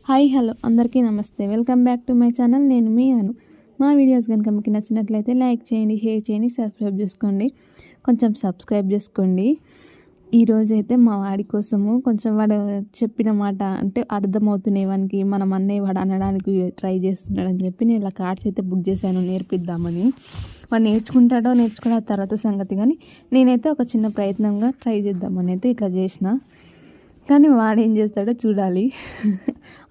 Hi hello అందరికీ నమస్తే. Welcome back to my channel. నేను మీ అను. మా వీడియోస్ కనుక మీకు నచ్చినట్లయితే లైక్ చేయండి, షేర్ చేయండి, సబ్స్క్రైబ్ చేసుకోండి. కొంచెం సబ్స్క్రైబ్ చేసుకోండి. ఈరోజైతే మా వాడి కోసము కొంచెం వాడు చెప్పిన మాట అంటే అర్థమవుతున్నాయి వానికి, మనం అన్నీ వాడు అనడానికి ట్రై చేస్తున్నాడని చెప్పి నేను ఇలా కార్డ్స్ అయితే బుక్ చేశాను నేర్పిద్దామని. వాడు నేర్చుకుంటాడో నేర్చుకున్న తర్వాత సంగతి, కానీ నేనైతే ఒక చిన్న ప్రయత్నంగా ట్రై చేద్దామని అయితే ఇట్లా చేసిన. కానీ వాడేం చేస్తాడో చూడాలి.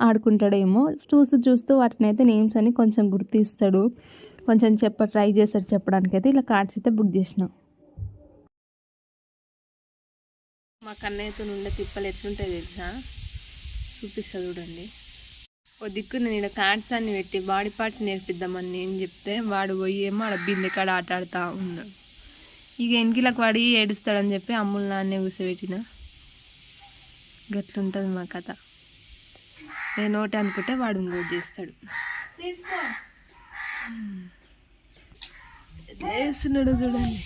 ఆడుకుంటాడేమో. చూస్తూ చూస్తూ వాటిని అయితే నేమ్స్ అని కొంచెం గుర్తిస్తాడు, కొంచెం ట్రై చేస్తాడు చెప్పడానికైతే ఇలా కార్డ్స్ అయితే బుక్ చేసినాం. మా కన్నయ్యతో నుండే తిప్పలు ఎట్లుంటాయి తెలుసా, చూపిస్తా చూడండి. ఓ దిక్కు నేను ఇక్కడ కార్డ్స్ అన్ని పెట్టి బాడీ పార్ట్స్ నేర్పిద్దామని నేను చెప్తే వాడు పోయి ఏమో ఆడ బిందె కాడ ఆట ఆడుతూ ఉన్నాడు. ఇక ఎన్కిలకు వాడి ఏడుస్తాడని చెప్పి అమ్ములు నాన్నే కూర్చోబెట్టిన. గట్లుంటుంది మా కథ. నేను ఒకటి అనుకుంటే వాడు ఇంకోటి చేస్తాడు. వేస్తున్నాడు చూడండి.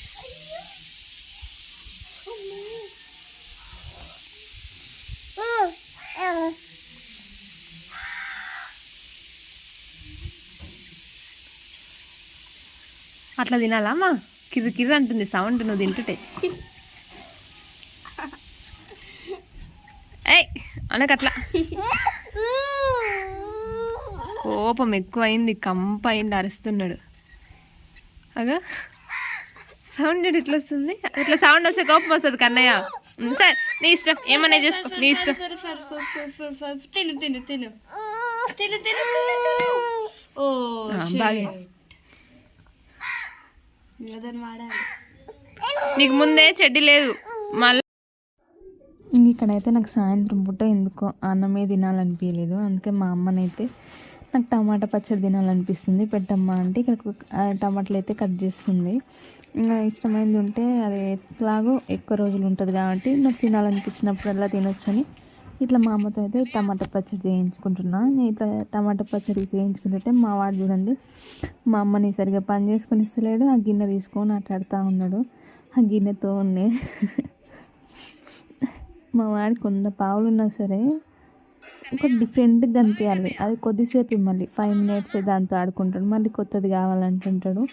అట్లా తినాలా అమ్మా? కిర్రు కిర్రు అంటుంది సౌండ్ నువ్వు తింటుంటే. అనకట్లా కోపం ఎక్కువైంది, కంప అయింది, అరుస్తున్నాడు. అగా సౌండ్ ఇట్లా వస్తుంది. ఇట్లా సౌండ్ వస్తే కోపం వస్తుంది కన్నయ్య. సరే నీ ఇష్టం, ఏమన్నా చేసుకో, నీ ఇష్టం. బాగా నీకు ముందే చెడ్డి లేదు మళ్ళీ. ఇక్కడైతే నాకు సాయంత్రం పూట ఎందుకో అన్నమే తినాలనిపించలేదు. అందుకే మా అమ్మనైతే నాకు టమాటా పచ్చడి తినాలనిపిస్తుంది, పెట్టమ్మా అంటే ఇక్కడ టమాటాలు అయితే కట్ చేస్తుంది. ఇంకా ఇష్టమైంది ఉంటే అది ఎట్లాగో ఎక్కువ రోజులు ఉంటుంది కాబట్టి నాకు తినాలనిపించినప్పుడల్లా తినొచ్చని ఇట్లా మా అమ్మతో అయితే టమాటా పచ్చడి చేయించుకుంటున్నా. ఇట్లా టమాటా పచ్చడి చేయించుకుంటుంటే మా వాడు చూడండి, మా అమ్మని సరిగా పని చేసుకొని ఇస్తలేడు. ఆ గిన్నె తీసుకొని ఆటాడుతూ ఉన్నాడు. ఆ గిన్నెతో ఉన్నాయి. మా వాడి 100 పావులు ఉన్నా సరే ఒక డిఫరెంట్గా కనిపించాలి. అది కొద్దిసేపు మళ్ళీ 5 minutes దాంతో ఆడుకుంటాడు, మళ్ళీ కొత్తది కావాలంటుంటాడు.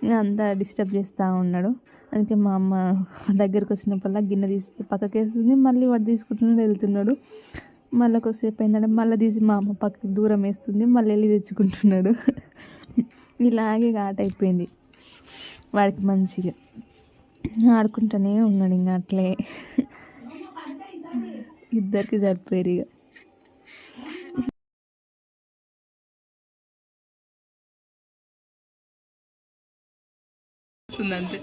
ఇంకా అంతా డిస్టర్బ్ చేస్తూ ఉన్నాడు. అందుకే మా అమ్మ దగ్గరికి వచ్చినప్పుడల్లా గిన్నె తీసి పక్కకేస్తుంది, మళ్ళీ వాడు తీసుకుంటున్నాడు, వెళ్తున్నాడు. మళ్ళీ కొద్దిసేపు అయిందంటే మళ్ళీ తీసి మా అమ్మ పక్కకి దూరం వేస్తుంది, మళ్ళీ వెళ్ళి తెచ్చుకుంటున్నాడు. ఇలాగే ఆట అయిపోయింది వాడికి. మంచిగా ఆడుకుంటూనే ఉన్నాడు. ఇంకా అట్లే ఇద్దరికి సరిపోయారు ఇక. అంతే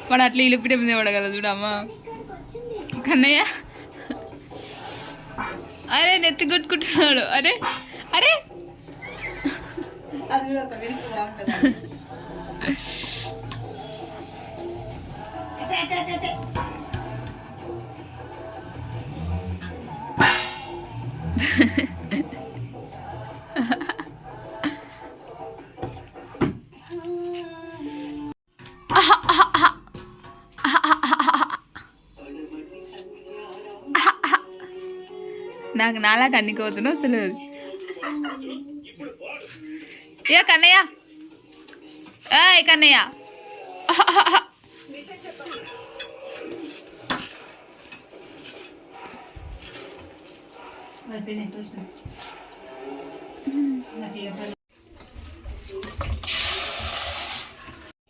వాడు అట్లా ఇలిపిట మీద పడగలదు చూడమ్మా. కన్నయ్య అరే నెత్తి కొట్టుకుంటున్నాడు. అరే అరే నాకు నాలా కన్నికోతున్నా అసలు. ఏ కన్నయ్య, ఏ కన్నయ్య,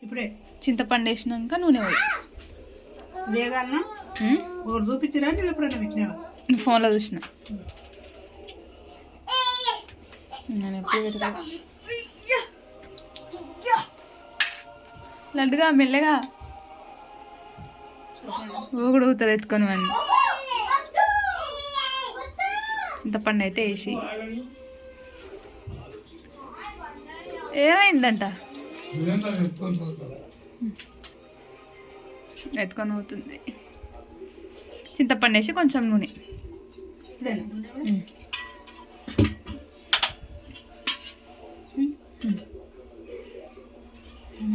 ఇప్పుడే చింతపండు వేసినాక నూనె చూపించరా? నువ్వు ఫోన్లో చూసిన. నేను ఎప్పుడు పెడతా లడ్డుగా మెల్లగా ఊగుడు ఊతుంది ఎత్తుకొని వాడిని. చింతపండు అయితే వేసి ఏమైందంట ఎత్తుకొని పోతుంది. చింతపండు వేసి కొంచెం నూనె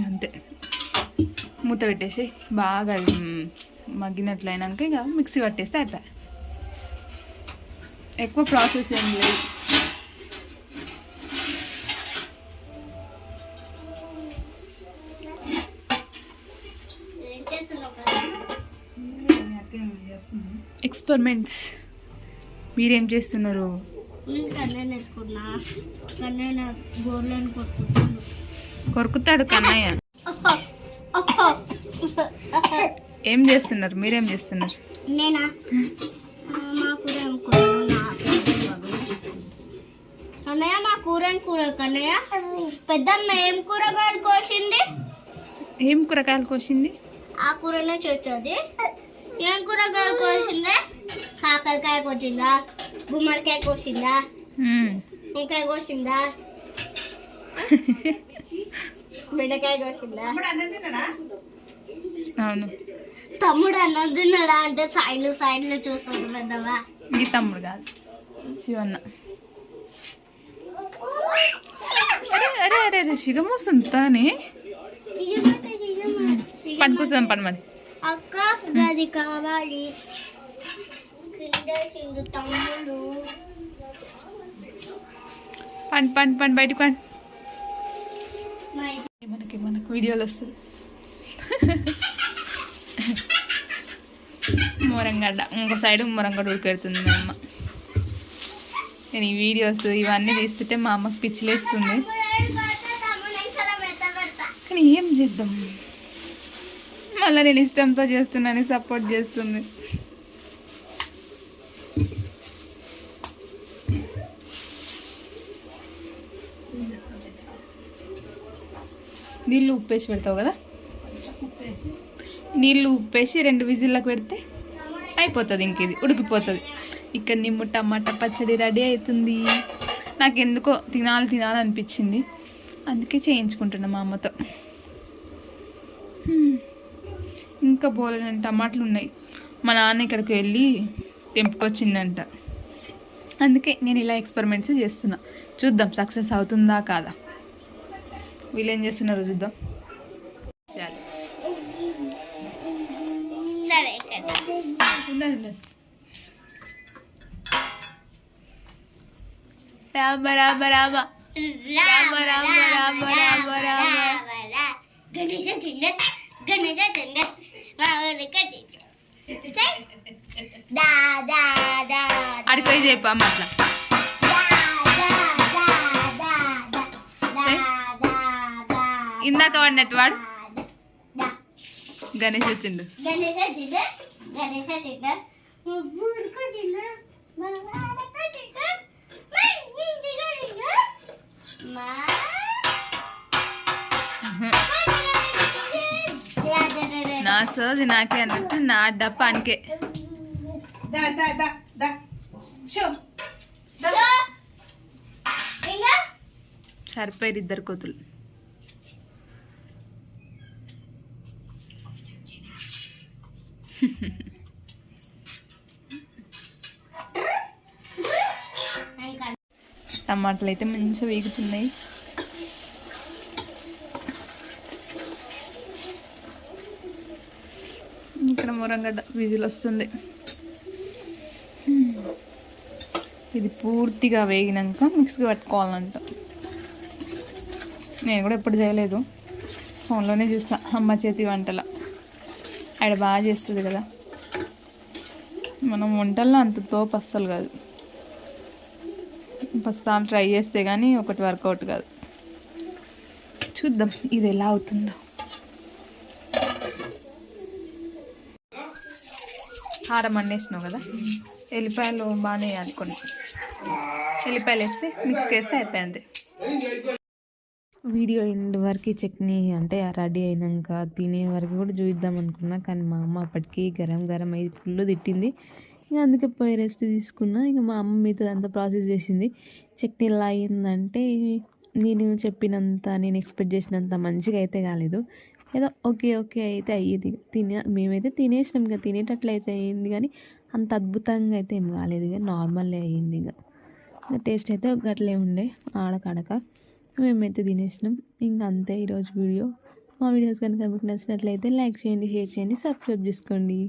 అంతే. మూత పెట్టేసి బాగా మగ్గినట్లయినాక ఇక మిక్సీ పట్టేస్తే అయిపోయి. ఎక్కువ ప్రాసెస్ ఏం లేదు. ఎక్స్పెరిమెంట్స్. మీరేం చేస్తున్నారు? కొరుకుతాడు కన్నయ్య. ఏం చేస్తున్నారు? మీరేం చేస్తున్నారు? నేనా? కన్నయ్య మా కూర కన్నయ్య. పెద్దమ్మ ఏం కూరగాయలు కోసింది? ఏం కూరగాయలు కోసింది? ఆ కూరనే చేసేది. ఏం కూరగాయలు కోసింది? కాకరకాయ కోసిందా, గుమ్మడికాయ కోసిందా, వంకాయ కోసిందా, బెండకాయ కోసిందా? అవును. తమ్ముడు అన్నం తిన్నాడా అంటే సైడ్లో చూస్తాడు పెద్దవా. ఈ తమ్ముడు కాదు, శివన్న. అరే అరే అరే అరే శిగం వస్తుంది తానే. పని కూర్చోదాం పని మరి. అక్క అది కావాలి. తమ్ముడు పని పని పని బయట పని. మనకు వీడియోలు వస్తుంది. మొరంగడ్డ ఇంకో సైడ్ మొరంగడ్డ ఉడికెడుతుంది మా అమ్మ. నేను ఈ వీడియోస్ ఇవన్నీ తీస్తుంటే మా అమ్మకి పిచ్చిలేస్తుంది. కానీ ఏం చేద్దాం, మళ్ళీ నేను ఇష్టంతో చేస్తున్నాను, సపోర్ట్ చేస్తుంది. నీళ్ళు ఉప్పేసి పెడతావు కదా, నీళ్ళు ఉప్పేసి 2 విజిల్లకు పెడితే అయిపోతుంది. ఇంక ఇది ఉడికిపోతుంది. ఇక్కడ నిమ్ము టమాటా పచ్చడి రెడీ అవుతుంది. నాకు ఎందుకో తినాలనిపించింది, అందుకే చేయించుకుంటున్నా మా అమ్మతో. ఇంకా బోలెడన్ని టమాటాలు ఉన్నాయి. మా నాన్న ఇక్కడికి వెళ్ళి తెంపుకొచ్చిందంట. అందుకే నేను ఇలా ఎక్స్పెరిమెంట్స్ చేస్తున్నా. చూద్దాం సక్సెస్ అవుతుందా కాదా. వీళ్ళు ఏం చేస్తున్నారో చూద్దాం. రామ రామ రామ రామ రామ రామ రామ రామ. గణేశ చిన్న గణేశ చిన్న అడిపోయి చెప్పా అట్లా. ఇందాక వాడినట్టు వాడు గణేష్ వచ్చిండు. నా సోది నాకే అన్నట్టు నా డప్ప అనికే. సరిపోయారు 2 కోతులు. టమాటాలు అయితే మంచిగా వేగుతున్నాయి. ఇక్కడ మురంగడ్డ విజిల్ వస్తుంది. ఇది పూర్తిగా వేగినాక మిక్స్గా పట్టుకోవాలంట. నేను కూడా ఎప్పుడు చేయలేదు, ఫోన్లోనే చూస్తా అమ్మ చేతి వంటల. ఆడ బాగా చేస్తుంది కదా. మనం వంటల్లో అంత తోపు అస్సలు కాదు. ఫస్ట్ ట్రై చేస్తే కానీ ఒకటి వర్కౌట్ కాదు. చూద్దాం ఇది ఎలా అవుతుందో. కారం అండేసినావు కదా, ఎల్లిపాయలు బాగానే వేయాలి. కొన్ని ఎల్లిపాయలు వేస్తే మిక్స్కి వేస్తే అయిపోయింది. వీడియో ఎండ్ వరకు చట్నీ అంటే రెడీ అయినాక తినే వరకు కూడా చూద్దాం అనుకున్నా, కానీ మా అమ్మ అప్పటికి గరం అయ్యి ఫుల్ తిట్టింది. ఇక అందుకే పోయి రెస్ట్ తీసుకున్నా. ఇక మా అమ్మ మీతో అంతా ప్రాసెస్ చేసింది. చట్నీ ఎలా అయిందంటే నేను చెప్పినంత, నేను ఎక్స్పెక్ట్ చేసినంత మంచిగా అయితే కాలేదు. ఏదో ఓకే అయితే అయ్యేది. మేమైతే తినేసినాం, ఇక తినేటట్లు అయితే అయ్యింది, కానీ అంత అద్భుతంగా అయితే ఏం కాలేదు. ఇక నార్మల్లే అయ్యింది. ఇక టేస్ట్ అయితే గట్లే ఉండే ఆడకడక. మేమైతే తినేసినాం. ఇంకా అంతే ఈరోజు వీడియో. మా వీడియోస్ కనుక మీకు నచ్చినట్లయితే లైక్ చేయండి, షేర్ చేయండి, సబ్స్క్రైబ్ చేసుకోండి.